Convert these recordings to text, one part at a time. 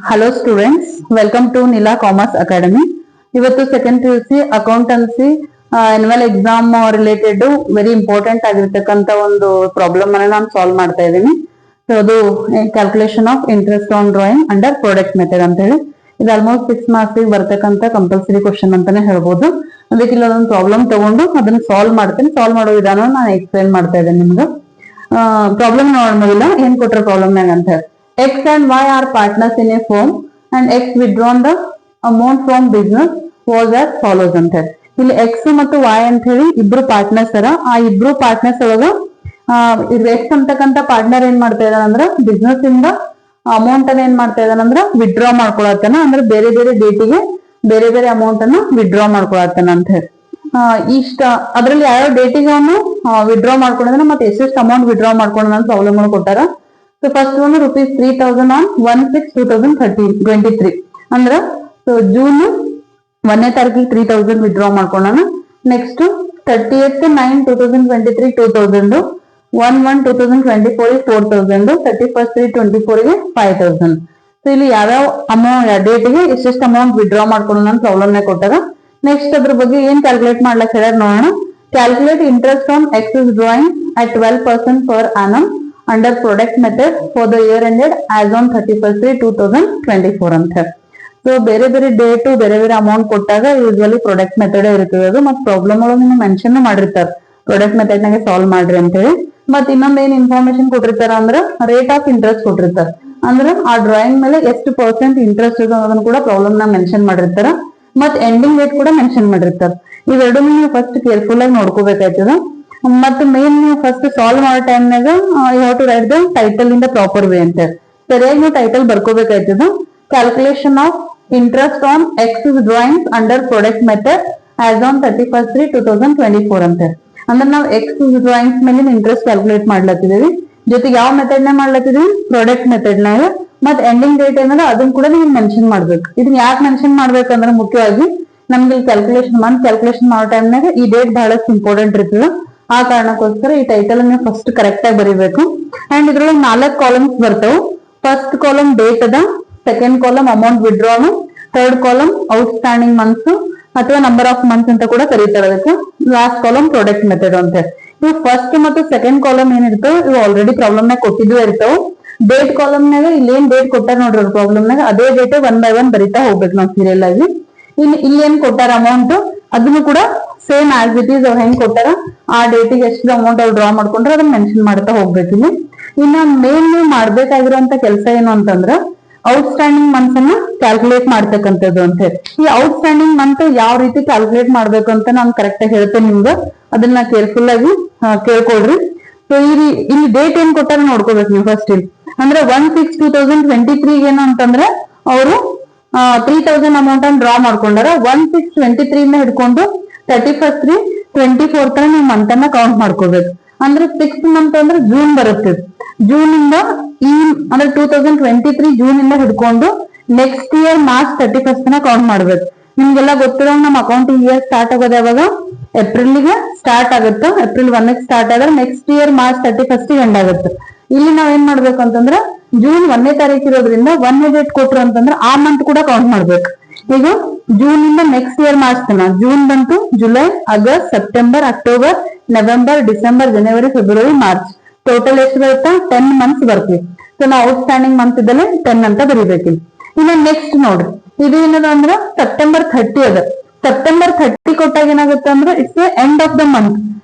Hello students, welcome to Nila Commerce Academy. ಇವತ್ತು second PUC accountancy annual exam related very important ಆಗಿರ್ತಕ್ಕಂತ ಒಂದು problem ಅನ್ನ ನಾನು solve ಮಾಡ್ತಾ ಇದ್ದೀನಿ. ಸೊ ಅದು calculation of interest on drawing under product method ಅಂತ ಹೇಳಿ ಇದು ಆಲ್ಮೋಸ್ಟ್ 6 ಮಾರ್ಕ್ಸ್ ಬರ್ತಕ್ಕಂತ ಕಂಪಲ್ಸರಿ ಕ್ವಶನ್ ಅಂತಾನೆ ಹೇಳ್ಬೋದು. ಅದಕ್ಕೆ ಇಲ್ಲೊಂದು ಪ್ರಾಬ್ಲಮ್ ತಗೊಂಡು ಅದನ್ನ ಸಾಲ್ವ್ ಮಾಡ್ತೀನಿ. ಸಾಲ್ವ್ ಮಾಡೋ ವಿಧಾನ ನಾನು ಎಕ್ಸ್ಪ್ಲೈನ್ ಮಾಡ್ತಾ ಇದ್ದೇನೆ ನಿಮ್ಗೆ. ಪ್ರಾಬ್ಲಮ್ ನೋಡೋದಿಲ್ಲ ಏನ್ ಕೊಟ್ರ ಪ್ರಾಬ್ಲಮ್ ಅಂತ ಹೇಳಿ X and Y are partners in a firm and X withdrawn the amount from business was as follows ಅಂತ ಹೇಳಿ ಇಲ್ಲಿ X ಮತ್ತು Y ಅಂತ ಹೇಳಿ ಇಬ್ರು ಪಾರ್ಟ್ನರ್ಸ್ ಅರ. ಆ ಇಬ್ರು ಪಾರ್ಟ್ನರ್ಸ್ ಒಳಗ X ಅಂತಕ್ಕಂತ ಪಾರ್ಟ್ನರ್ ಏನ್ ಮಾಡ್ತಾ ಇದಾನಂದ್ರ ಬಿಸ್ನೆಸ್ ಇಂದ ಅಮೌಂಟ್ ಅನ್ನ ಏನ್ ಮಾಡ್ತಾ ಇದಾನಂದ್ರ ವಿಡ್ರಾ ಮಾಡ್ಕೊಳತ್ತಾನ. ಅಂದ್ರೆ ಬೇರೆ ಬೇರೆ ಡೇಟಿಗೆ ಬೇರೆ ಬೇರೆ ಅಮೌಂಟ್ ಅನ್ನ ವಿಡ್ರಾ ಮಾಡ್ಕೊಳತ್ತಾನ ಅಂತ ಹೇಳಿ ಇಷ್ಟ ಅದ್ರಲ್ಲಿ ಯಾವ ಡೇಟಿಗೆ ಅವನು ವಿಡ್ರಾ ಮಾಡ್ಕೊಂಡಿದ್ರೆ ಮತ್ತೆ ಎಷ್ಟೆಷ್ಟು ಅಮೌಂಟ್ ವಿಡ್ರಾ ಮಾಡ್ಕೊಂಡ ಪ್ರಾಬ್ಲಮ್ ಕೊಟ್ಟಾರ. ಸೊ ಫಸ್ಟ್ ಒಂದು ₹3,000 ಆನ್ 1/6/2023 ಅಂದ್ರ ಸೊ ಜೂನ್ 1ನೇ ತಾರೀಕಿಗೆ 3,000 withdraw ಮಾಡ್ಕೊಂಡಾನ. Next 30th/9/2023 2,000, 1/1/2024 4,000, 31st/3/24 5,000. So ಇಲ್ಲಿ ಯಾವ್ಯಾವ ಅಮೌಂಟ್ ಡೇಟಿಗೆ ಎಷ್ಟೆಷ್ಟು ಅಮೌಂಟ್ ವಿಡ್ರಾ ಮಾಡ್ಕೊಂಡ ಪ್ರಾಬ್ಲಮ್ ಕೊಟ್ಟಾರ. ನೆಕ್ಸ್ಟ್ ಅದ್ರ ಬಗ್ಗೆ ಏನ್ ಕ್ಯಾಲ್ಕುಲೇಟ್ ಮಾಡ್ಲಕ್ ಹೇಳ್ಯಾರ ನೋಡೋಣ. Calculate interest on excess drawing at 12% per annum under product method for the year ended as on 31st/3/2024 ಅಂತ ಹೇಳಿ. ಸೊ ಬೇರೆ ಬೇರೆ ಡೇಟು ಬೇರೆ ಬೇರೆ ಅಮೌಂಟ್ ಕೊಟ್ಟಾಗ ಯೂಶುವಲಿ ಪ್ರಾಡಕ್ಟ್ ಮೆಥಡ್ ಇರ್ತದೆ. ಅದು ಮತ್ತೆ ಪ್ರಾಬ್ಲಮ್ ಒಳಗೆ ಮೆನ್ಷನ್ ಮಾಡಿರ್ತಾರೆ ಪ್ರಾಡಕ್ಟ್ ಮೆಥಡ್ ನಾಗೆ ಸಾಲ್ವ್ ಮಾಡ್ರಿ ಅಂತ ಹೇಳಿ. ಮತ್ ಇನ್ನೊಂದ್ ಏನ್ ಇನ್ಫಾರ್ಮೇಶನ್ ಕೊಟ್ಟಿರ್ತಾರ ಅಂದ್ರ ರೇಟ್ ಆಫ್ ಇಂಟ್ರೆಸ್ಟ್ ಕೊಟ್ಟಿರ್ತಾರ. ಅಂದ್ರೆ ಆ ಡ್ರಾಯಿಂಗ್ ಮೇಲೆ ಎಷ್ಟು % ಇಂಟ್ರೆಸ್ಟ್ ಇದೆ ಅನ್ನೋದನ್ನ ಕೂಡ ಪ್ರಾಬ್ಲಮ್ ನ ಮೆನ್ಷನ್ ಮಾಡಿರ್ತಾರ. ಮತ್ ಎಂಡಿಂಗ್ ಡೇಟ್ ಕೂಡ ಮೆನ್ಷನ್ ಮಾಡಿರ್ತಾರ. ಇವೆರಡೂ ನೀವು ಫಸ್ಟ್ ಕೇರ್ಫುಲ್ ಆಗಿ ನೋಡ್ಕೋಬೇಕಾಯ್ತದ. ಮತ್ತೆ ಮೇನ್ ನೀವು ಫಸ್ಟ್ ಸಾಲ್ವ್ ಮಾಡೋ ಟೈಮ್ನಾಗ you have to write the title in the proper way ಅಂತ ಹೇಳಿ ಸರಿಯಾಗಿ ನೀವು ಟೈಟಲ್ ಬರ್ಕೋಬೇಕಾಯ್ತದ. Calculation of interest on excess drawings under product method as on 31st/3/2024 ಅಂತ ಹೇಳಿ. ಅಂದ್ರೆ ನಾವು ಎಕ್ಸಸ್ ಡ್ರಾಯಿಂಗ್ಸ್ ಮೇಲೆ ಇಂಟ್ರೆಸ್ಟ್ ಕ್ಯಾಲ್ಕುಲೇಟ್ ಮಾಡ್ಲತ್ತಿದೀವಿ. ಜೊತೆಗೆ ಯಾವ ಮೆಥಡ್ ನ ಮಾಡ್ಲತ್ತಿದೀವಿ ಪ್ರಾಡಕ್ಟ್ ಮೆಥಡ್ ನಾಗ. ಮತ್ ಎಂಡಿಂಗ್ ಡೇಟ್ ಏನದ ಅದನ್ನ ಕೂಡ ನೀವು ಮೆನ್ಷನ್ ಮಾಡ್ಬೇಕು. ಇದನ್ನ ಯಾಕೆ ಮೆನ್ಷನ್ ಮಾಡ್ಬೇಕಂದ್ರೆ ಮುಖ್ಯವಾಗಿ ನಮ್ಗೆ ಮಂತ್ ಕ್ಯಾಲ್ಕುಲೇಷನ್ ಮಾಡೋ ಟೈಮ್ನಾಗ ಈ ಡೇಟ್ ಬಹಳಷ್ಟು ಇಂಪಾರ್ಟೆಂಟ್ ಇರ್ತದ. ಆ ಕಾರಣಕ್ಕೋಸ್ಕರ ಈ ಟೈಟಲ್ ಅನ್ನ ಫಸ್ಟ್ ಕರೆಕ್ಟ್ ಆಗಿ ಬರೀಬೇಕು. ಅಂಡ್ ಇದ್ರೊಳಗೆ 4 ಕಾಲಮ್ಸ್ ಬರ್ತಾವ. ಫಸ್ಟ್ ಕಾಲಮ್ ಡೇಟ್ ಅದ, second column amount withdrawn, third column outstanding months ಅಥವಾ ನಂಬರ್ ಆಫ್ ಮಂತ್ಸ್ ಅಂತ ಕೂಡ ಕರೀತಾರೆ ಅದಕ್ಕೆ. ಲಾಸ್ಟ್ ಕಾಲಮ್ ಪ್ರಾಡಕ್ಟ್ ಮೆಥಡ್ ಅಂತ ಹೇಳಿ. ಇವು ಫಸ್ಟ್ ಮತ್ತು ಸೆಕೆಂಡ್ ಕಾಲಮ್ ಏನಿರ್ತಾವ ಇವು ಆಲ್ರೆಡಿ ಪ್ರಾಬ್ಲಮ್ ನಾಗ ಕೊಟ್ಟಿದ್ವು ಇರ್ತಾವ. ಡೇಟ್ ಕಾಲಮ್ ನಾಗ ಇಲ್ಲಿ ಏನ್ ಡೇಟ್ ಕೊಟ್ಟಾರ ನೋಡ್ರಿ ಪ್ರಾಬ್ಲಮ್ ನಾಗ ಅದೇ ಡೇಟ್ 1 by 1 ಬರಿತಾ ಹೋಗ್ಬೇಕು ನಾವು ಸೀರಿಯಲ್ ಆಗಿ. ಇಲ್ಲಿ ಏನ್ ಕೊಟ್ಟಾರ ಅಮೌಂಟ್ ಅದನ್ನು ಕೂಡ ಸೇಮ್ ಆಸ್ ಇಟ್ ಈಸ್ ಅವ್ರು ಹೆಂಗ್ ಕೊಟ್ಟಾರ ಆ ಡೇಟಿಗೆ ಎಷ್ಟು ಅಮೌಂಟ್ ಅವ್ರು ಡ್ರಾ ಮಾಡ್ಕೊಂಡ್ರೆ ಅದನ್ನ ಮೆನ್ಷನ್ ಮಾಡ್ತಾ ಹೋಗ್ಬೇಕು ಇಲ್ಲಿ. ಇನ್ನ ಮೇನ್ ನೀವು ಮಾಡ್ಬೇಕಾಗಿರುವಂತ ಕೆಲಸ ಏನು ಅಂತಂದ್ರ ಔಟ್ ಸ್ಟ್ಯಾಂಡಿಂಗ್ ಮಂತ್ಸ್ ಅನ್ನ ಕ್ಯಾಲ್ಕುಲೇಟ್ ಮಾಡ್ತಕ್ಕಂಥದ್ದು ಅಂತ ಹೇಳಿ. ಈ ಔಟ್ ಸ್ಟ್ಯಾಂಡಿಂಗ್ ಮಂತ್ ಯಾವ ರೀತಿ ಕ್ಯಾಲ್ಕುಲೇಟ್ ಮಾಡ್ಬೇಕು ಅಂತ ನಾನು ಕರೆಕ್ಟ್ ಆಗಿ ಹೇಳ್ತೇನೆ ನಿಮ್ಗೆ. ಅದನ್ನ ಕೇರ್ಫುಲ್ ಆಗಿ ಕೇಳ್ಕೊಳ್ರಿ. ಸೊ ಇಲ್ಲಿ ಡೇಟ್ ಏನ್ ಕೊಟ್ಟಾರ ನೋಡ್ಕೋಬೇಕು ನೀವು ಫಸ್ಟ್ ಇಲ್ಲಿ. ಅಂದ್ರೆ 1/6/2023 ಏನು ಅಂತಂದ್ರೆ ಅವರು 3,000 ಅಮೌಂಟ್ ಅನ್ನು ಡ್ರಾ ಮಾಡ್ಕೊಂಡಾರ. 1/6/23 ಹಿಡ್ಕೊಂಡು 31st/3/24 ತರ ನೀವು ಮಂತ್ ಅನ್ನ ಕೌಂಟ್ ಮಾಡ್ಕೋಬೇಕು. ಅಂದ್ರೆ 6th ಮಂತ್ ಅಂದ್ರೆ ಜೂನ್ ಬರುತ್ತೆ. ಜೂನ್ ಇಂದ ಅಂದ್ರೆ 2023 ಜೂನ್ ಇಂದ ಹಿಡ್ಕೊಂಡು ನೆಕ್ಸ್ಟ್ ಇಯರ್ ಮಾರ್ಚ್ 31st ನ ಕೌಂಟ್ ಮಾಡ್ಬೇಕು. ನಿಮ್ಗೆಲ್ಲ ಗೊತ್ತಿರೋ ನಮ್ಮ ಅಕೌಂಟಿಂಗ್ ಇಯರ್ ಸ್ಟಾರ್ಟ್ ಆಗೋದು ಯಾವಾಗ ಏಪ್ರಿಲ್ಗೆ ಸ್ಟಾರ್ಟ್ ಆಗುತ್ತೆ. ಏಪ್ರಿಲ್ 1ಕ್ಕೆ ಸ್ಟಾರ್ಟ್ ಆದ್ರೆ next year March 31st end ಆಗುತ್ತೆ. ಇಲ್ಲಿ ನಾವ್ ಏನ್ ಮಾಡ್ಬೇಕು ಅಂತಂದ್ರೆ ಜೂನ್ 1ನೇ ತಾರೀಕು ಇರೋದ್ರಿಂದ 1ನೇ ಡೇಟ್ ಕೊಟ್ರು ಅಂತಂದ್ರೆ ಆ ಮಂತ್ ಕೂಡ ಕೌಂಟ್ ಮಾಡ್ಬೇಕು. ಈಗ ಜೂನ್ ಇಂದ ನೆಕ್ಸ್ಟ್ ಇಯರ್ ಮಾರ್ಚ್ ತನ ಜೂನ್ ಬಂತು, July, August, September, October, November, December, ಜನವರಿ, ಫೆಬ್ರವರಿ, ಮಾರ್ಚ್ ಟೋಟಲ್ ಎಷ್ಟು ಬರುತ್ತೆ 10 ಮಂತ್ಸ್ ಬರ್ತೀವಿ. ಸೊ ನಾವು ಔಟ್ ಸ್ಟ್ಯಾಂಡಿಂಗ್ ಮಂತ್ ಇದ್ದಲ್ಲಿ 10 ಅಂತ ಬರೀಬೇಕು. ಇನ್ನು ನೆಕ್ಸ್ಟ್ ನೋಡ್ರಿ ಇದು ಏನದ ಅಂದ್ರೆ ಸೆಪ್ಟೆಂಬರ್ 30 ಅದ. ಸೆಪ್ಟೆಂಬರ್ 30 ಕೊಟ್ಟಾಗ ಏನಾಗುತ್ತೆ ಅಂದ್ರೆ it's end of the month.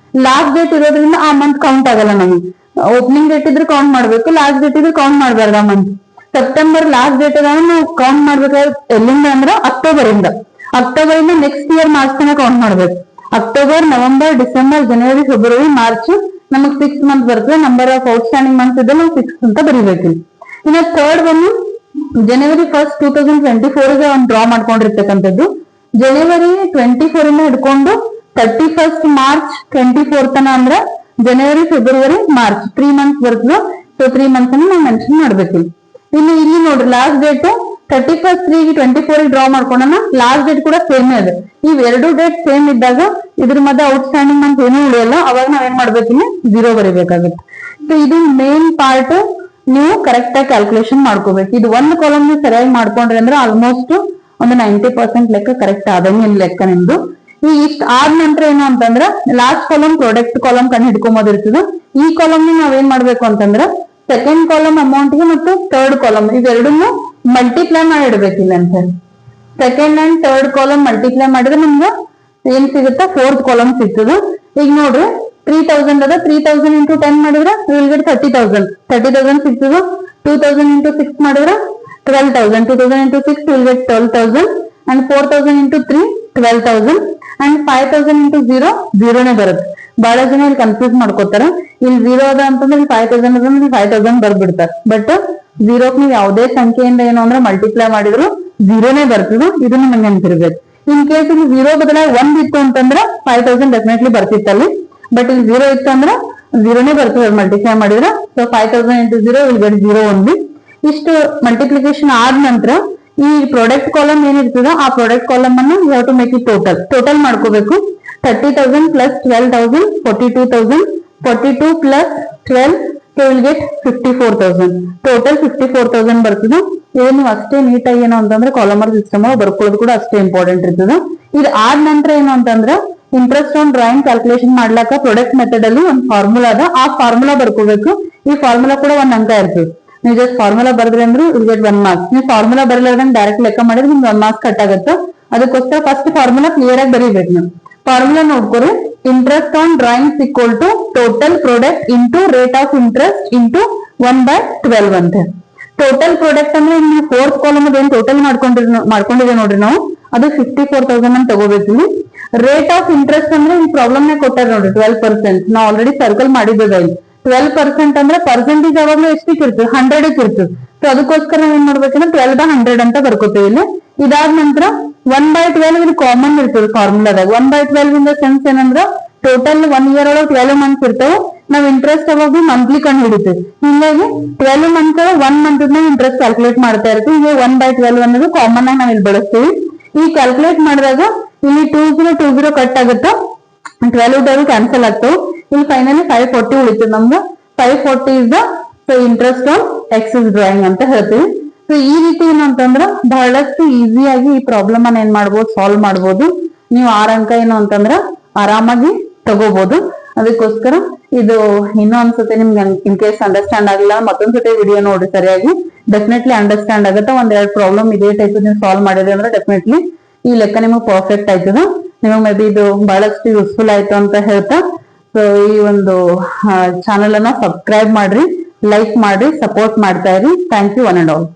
Last date ಇರೋದ್ರಿಂದ ಆ ಮಂತ್ ಕೌಂಟ್ ಆಗಲ್ಲ ನಮಗೆ. ಓಪನಿಂಗ್ ಡೇಟ್ ಇದ್ರೆ ಕೌಂಟ್ ಮಾಡ್ಬೇಕು, ಲಾಸ್ಟ್ ಡೇಟ್ ಇದ್ರೆ ಕೌಂಟ್ ಮಾಡ್ಬಾರ್ದು ಆ ಮಂತ್. ಸೆಪ್ಟೆಂಬರ್ ಲಾಸ್ಟ್ ಡೇಟ್ ಅದ ನಾವು ಕೌಂಟ್ ಮಾಡ್ಬೇಕಾದ್ರೆ ಎಲ್ಲಿಂದ ಅಂದ್ರೆ ಅಕ್ಟೋಬರ್ ಇಂದ ನೆಕ್ಸ್ಟ್ ಇಯರ್ ಮಾರ್ಚ್ ತನಕ ಕೌಂಟ್ ಮಾಡ್ಬೇಕು. ಅಕ್ಟೋಬರ್, ನವೆಂಬರ್, ಡಿಸೆಂಬರ್, ಜನವರಿ, ಫೆಬ್ರವರಿ, ಮಾರ್ಚ್ ನಮಗ್ 6 ಮಂತ್ ಬರ್ತದೆ. Number of out standing month ಇದ್ರೆ ನಾವು 6 ಅಂತ ಬರೀಬೇಕು. ಇನ್ನು ಥರ್ಡ್ ಬಂದು ಜನವರಿ 1st 2024 ಗೆ ಒಂದು ಡ್ರಾ ಮಾಡ್ಕೊಂಡಿರ್ತಕ್ಕಂಥದ್ದು. ಜನವರಿ 24 ಇಂದ ಹಿಡ್ಕೊಂಡು 31st ಮಾರ್ಚ್ 24 ತನ ಅಂದ್ರೆ ಜನವರಿ, ಫೆಬ್ರವರಿ, ಮಾರ್ಚ್ 3 ಮಂತ್ಸ್ ಬರ್ತದೆ. ಸೊ 3 ಮಂತ್ಸ್ ಅನ್ನು ನಾವು ಮೆನ್ಷನ್ ಮಾಡ್ಬೇಕು. ಇನ್ನು ಇಲ್ಲಿ ನೋಡ್ರಿ ಲಾಸ್ಟ್ ಡೇಟ್ 31st/3/24 ಡ್ರಾ ಮಾಡ್ಕೊಂಡನ. ಲಾಸ್ಟ್ ಡೇಟ್ ಕೂಡ ಸೇಮ್ ಇದೆ. ಇವ್ ಎರಡು ಡೇಟ್ ಸೇಮ್ ಇದ್ದಾಗ ಇದ್ರ ಮಧ್ಯೆ ಔಟ್ ಸ್ಟ್ಯಾಂಡಿಂಗ್ ಮಂತ್ ಏನೂ ಉಳಿಯಲ್ಲ. ಅವಾಗ ನಾವ್ ಏನ್ ಮಾಡ್ಬೇಕು, 0 ಬರೀಬೇಕಾಗುತ್ತೆ. ಸೊ ಇದು ಮೇನ್ ಪಾರ್ಟ್ ನೀವು ಕರೆಕ್ಟ್ ಆಗಿ ಕ್ಯಾಲ್ಕುಲೇಷನ್ ಮಾಡ್ಕೋಬೇಕು. ಇದು ಒಂದು ಕಾಲಮ್ ನೀವು ಸರಿಯಾಗಿ ಮಾಡ್ಕೊಂಡ್ರಿ ಅಂದ್ರೆ ಆಲ್ಮೋಸ್ಟ್ ಒಂದು 90% ಲೆಕ್ಕ ಕರೆಕ್ಟ್ ಆದಂಗೆ ಲೆಕ್ಕ ನಿಮ್ದು. ಈ ಇಷ್ಟ ಆದ ನಂತರ ಏನು ಅಂತಂದ್ರ ಲಾಸ್ಟ್ ಕಾಲಮ್ ಪ್ರಾಡಕ್ಟ್ ಕಾಲಮ್ ಕಂಡು ಹಿಡ್ಕೊಂಬೋದಿರ್ತದ. ಈ ಕಾಲಮ್ ನಾವೇನ್ ಮಾಡ್ಬೇಕು ಅಂತಂದ್ರ ಸೆಕೆಂಡ್ ಕಾಲಮ್ ಅಮೌಂಟ್ ಗೆ ಮತ್ತು ಥರ್ಡ್ ಕಾಲಮ್ ಇವೆರಡನ್ನು ಮಲ್ಟಿಪ್ಲೈ ಮಾಡಿ ಇಡ್ಬೇಕಿಲ್ಲ ಅಂತ. Second and third column multiply ಮಾಡಿದ್ರೆ ನಿಮ್ಗೆ ಏನ್ ಸಿಗುತ್ತಾ ಫೋರ್ತ್ ಕಾಲಮ್ ಸಿಗ್ತದ. ಈಗ ನೋಡ್ರಿ 3000 ಅದ, 3000 ಇಂಟು 10 ಮಾಡಿದ್ರೆ ವಿಲ್ ಗೆಟ್ 30,000 ಸಿಗ್ತದ. 2000 ಇಂಟು 6 ಮಾಡಿದ್ರೆ 12,000. 2000 into 6 will get 12,000 and 4,000 into 3 12,000 and 5,000 into 0 0ನೇ ಬರುತ್ತೆ. ಬಹಳ ಜನ ಇಲ್ಲಿ ಕನ್ಫ್ಯೂಸ್ ಮಾಡ್ಕೋತಾರ. ಇಲ್ಲಿ 0 ಅದ ಅಂತಂದ್ರೆ ಇಲ್ಲಿ 5,000 ಅದ ಅಂದ್ರೆ 5,000 ಬರ್ಬಿಡ್ತಾರೆ. ಬಟ್ 0ಕ್ ನೀವು ಯಾವುದೇ ಸಂಖ್ಯೆಯಿಂದ ಏನು ಅಂದ್ರೆ ಮಲ್ಟಿಪ್ಲೈ ಮಾಡಿದ್ರು 0ನೇ ಬರ್ತದೆ. ಇದನ್ನ ನಂಗೆ ನೆನಪಿರ್ಬೇಕು. ಇನ್ ಕೇಸ್ ಇಲ್ಲಿ 0 ಬದಲಾಗಿ 1 ಇತ್ತು ಅಂತಂದ್ರೆ 5,000 ಡೆಫಿನೆಟ್ಲಿ ಬರ್ತಿತ್ತಲ್ಲಿ. ಬಟ್ ಇಲ್ಲಿ 0 ಇತ್ತು ಅಂದ್ರೆ 0ನೇ ಬರ್ತದೆ ಮಲ್ಟಿಪ್ಲೈ ಮಾಡಿದ್ರೆ. So 5,000 into 0 will get 0 only. ಇಷ್ಟು ಮಲ್ಟಿಪ್ಲಿಕೇಶನ್ ಆದ ನಂತರ ಈ ಪ್ರಾಡಕ್ಟ್ ಕಾಲಮ್ ಏನಿರ್ತದ ಆ ಪ್ರಾಡಕ್ಟ್ ಕಾಲಮ್ ಅನ್ನು you have to make it total ಮಾಡ್ಕೋಬೇಕು. 30,000 plus 12,000 42,000 42 plus 12 so will get 54,000. Total 54,000 ಬರ್ತದೆ. ಏನು ಅಷ್ಟೇ ನೀಟಾಗಿ ಏನು ಅಂತಂದ್ರೆ ಕಾಲಮರ್ ಸಿಸ್ಟಮ್ ಬರ್ಕೊಳ್ಳೋದು ಕೂಡ ಅಷ್ಟೇ ಇಂಪಾರ್ಟೆಂಟ್ ಇರ್ತದೆ. ಇದು ಆದ ನಂತರ ಏನು ಅಂತಂದ್ರೆ ಇಂಟ್ರೆಸ್ಟ್ ಆನ್ ಡ್ರಾಯಿಂಗ್ ಕ್ಯಾಲ್ಕುಲೇಷನ್ ಮಾಡ್ಲಾಕ ಪ್ರಾಡಕ್ಟ್ ಮೆಥಡ್ ಅಲ್ಲಿ ಒಂದು ಫಾರ್ಮುಲಾ ಅದ. ಆ ಫಾರ್ಮುಲಾ ಬರ್ಕೋಬೇಕು. ಈ ಫಾರ್ಮುಲಾ ಕೂಡ ಒಂದ್ ಅಂಕ ಇರ್ತದೆ. ನೀವು ಜಸ್ಟ್ ಫಾರ್ಮುಲಾ ಬರ್ದ್ರಿ ಅಂದ್ರೆ ವಿಲ್ ಗೆಟ್ 1 ಮಾರ್ಕ್ಸ್. ನೀವು ಫಾರ್ಮುಲಾ ಬರಲಾರ್ದಂಗೆ ಡೈರೆಕ್ಟ್ ಲೆಕ್ಕ ಮಾಡಿದ್ರೆ ನಿಮ್ಗೆ 1 ಮಾರ್ಕ್ಸ್ ಕಟ್ ಆಗುತ್ತೆ. ಅದಕ್ಕೋಸ್ಕರ ಫಸ್ಟ್ ಫಾರ್ಮುಲಾ ಕ್ಲಿಯರ್ ಆಗಿ ಬರೀಬೇಕು. ನೀವು ಫಾರ್ಮುಲಾ ನೋಡ್ಕೊರಿ. Interest on drawings equal to total product into rate of interest into 1/12 ಅಂತ. ಟೋಟಲ್ ಪ್ರಾಡಕ್ಟ್ ಅಂದ್ರೆ ನೀವು ಫೋರ್ತ್ ಕಾಲಮ್ ಏನ್ ಟೋಟಲ್ ಮಾಡ್ಕೊಂಡಿದೆ ನೋಡ್ರಿ ನಾವು ಅದು 54,000 ಅಂತ ತಗೋಬೇಕು. ರೇಟ್ ಆಫ್ ಇಂಟ್ರೆಸ್ಟ್ ಅಂದ್ರೆ ಈ ಪ್ರಾಬ್ಲಮ್ ನೇ ಕೊಟ್ಟಾರ ನೋಡ್ರಿ 12%. ನಾವು ಆಲ್ರೆಡಿ ಸರ್ಕಲ್ ಮಾಡಿದ್ದೇವೆ ಇಲ್ಲಿ. 12% ಅಂದ್ರೆ ಪರ್ಸೆಂಟೇಜ್ ಯಾವಾಗ್ಲೂ ಎಷ್ಟಕ್ಕೆ ಇರ್ತದೆ 100ಕ್ಕೆ ಇರ್ತದೆ. ಸೊ ಅದಕ್ಕೋಸ್ಕರ ನಾವ್ ಏನ್ ಮಾಡ್ಬೇಕಂದ್ರೆ 12/100 ಅಂತ ಬರ್ಕೋತೀವಿ ಇಲ್ಲಿ. ಇದಾದ ನಂತರ 1/12 ಇದು ಕಾಮನ್ ಇರ್ತದೆ ಫಾರ್ಮುಲಾದಾಗ. 1/12 ಇಂದ ಸೆನ್ಸ್ ಏನಂದ್ರ ಟೋಟಲ್ 1 ಇಯರ್ ಒಳಗೆ 12 ಮಂತ್ಸ್ ಇರ್ತಾವ. ನಾವ್ ಇಂಟ್ರೆಸ್ಟ್ ಯಾವಾಗ ಮಂತ್ಲಿ ಕಂಡು ಹಿಡಿತೀವಿ. ಹಿಂಗಾಗಿ 12 ಮಂತ್ 1 ಮಂತ್ ಇಂಟ್ರೆಸ್ಟ್ ಕ್ಯಾಲ್ಕುಲೇಟ್ ಮಾಡ್ತಾ ಇರ್ತೀವಿ. ಈಗ 1/12 ಅನ್ನೋದು ಕಾಮನ್ ಆಗಿ ನಾವ್ ಇಲ್ಲಿ ಬಳಸ್ತೀವಿ. ಈ ಕ್ಯಾಲ್ಕುಲೇಟ್ ಮಾಡಿದಾಗ ಇಲ್ಲಿ 20 ಕಟ್ ಆಗುತ್ತಾ 12 ಕ್ಯಾನ್ಸಲ್ ಆಗ್ತಾವ. ಇಲ್ಲಿ ಫೈನಲಿ 540 ಉಳಿತದೆ ನಮ್ದು. 540 is the interest on excess drawing ಅಂತ ಹೇಳ್ತೀವಿ. ಸೊ ಈ ರೀತಿ ಏನು ಅಂತಂದ್ರ ಬಹಳಷ್ಟು ಈಸಿಯಾಗಿ ಈ ಪ್ರಾಬ್ಲಮ್ ಅನ್ನ ಏನ್ ಮಾಡ್ಬೋದು ಸಾಲ್ವ್ ಮಾಡ್ಬೋದು. ನೀವು 6 ಅಂಕ ಏನು ಅಂತಂದ್ರ ಆರಾಮಾಗಿ ತಗೋಬಹುದು. ಅದಕ್ಕೋಸ್ಕರ ಇದು ಇನ್ನೊಂದ್ಸತಿ ನಿಮ್ಗೆ ಇನ್ ಕೇಸ್ ಅಂಡರ್ಸ್ಟ್ಯಾಂಡ್ ಆಗಿಲ್ಲ ಮತ್ತೊಂದ್ಸತಿ ವಿಡಿಯೋ ನೋಡಿ ಸರಿಯಾಗಿ ಡೆಫಿನೆಟ್ಲಿ ಅಂಡರ್ಸ್ಟ್ಯಾಂಡ್ ಆಗುತ್ತೆ. ಒಂದೆರಡು ಪ್ರಾಬ್ಲಮ್ ಇದೇ ಟೈಪ್ ನೀವು ಸಾಲ್ವ್ ಮಾಡಿದ್ರೆ ಅಂದ್ರೆ ಡೆಫಿನೆಟ್ಲಿ ಈ ಲೆಕ್ಕ ನಿಮಗೆ ಪರ್ಫೆಕ್ಟ್ ಆಯ್ತದ. ನಿಮಗೆ ಮೇ ಬಿ ಇದು ಬಹಳಷ್ಟು ಯೂಸ್ಫುಲ್ ಆಯ್ತು ಅಂತ ಹೇಳ್ತಾ ಸೊ ಈ ಒಂದು ಚಾನೆಲ್ ಅನ್ನ ಸಬ್ಸ್ಕ್ರೈಬ್ ಮಾಡ್ರಿ, ಲೈಕ್ ಮಾಡ್ರಿ, ಸಪೋರ್ಟ್ ಮಾಡ್ತಾ ಇರಿ. Thank you one and all.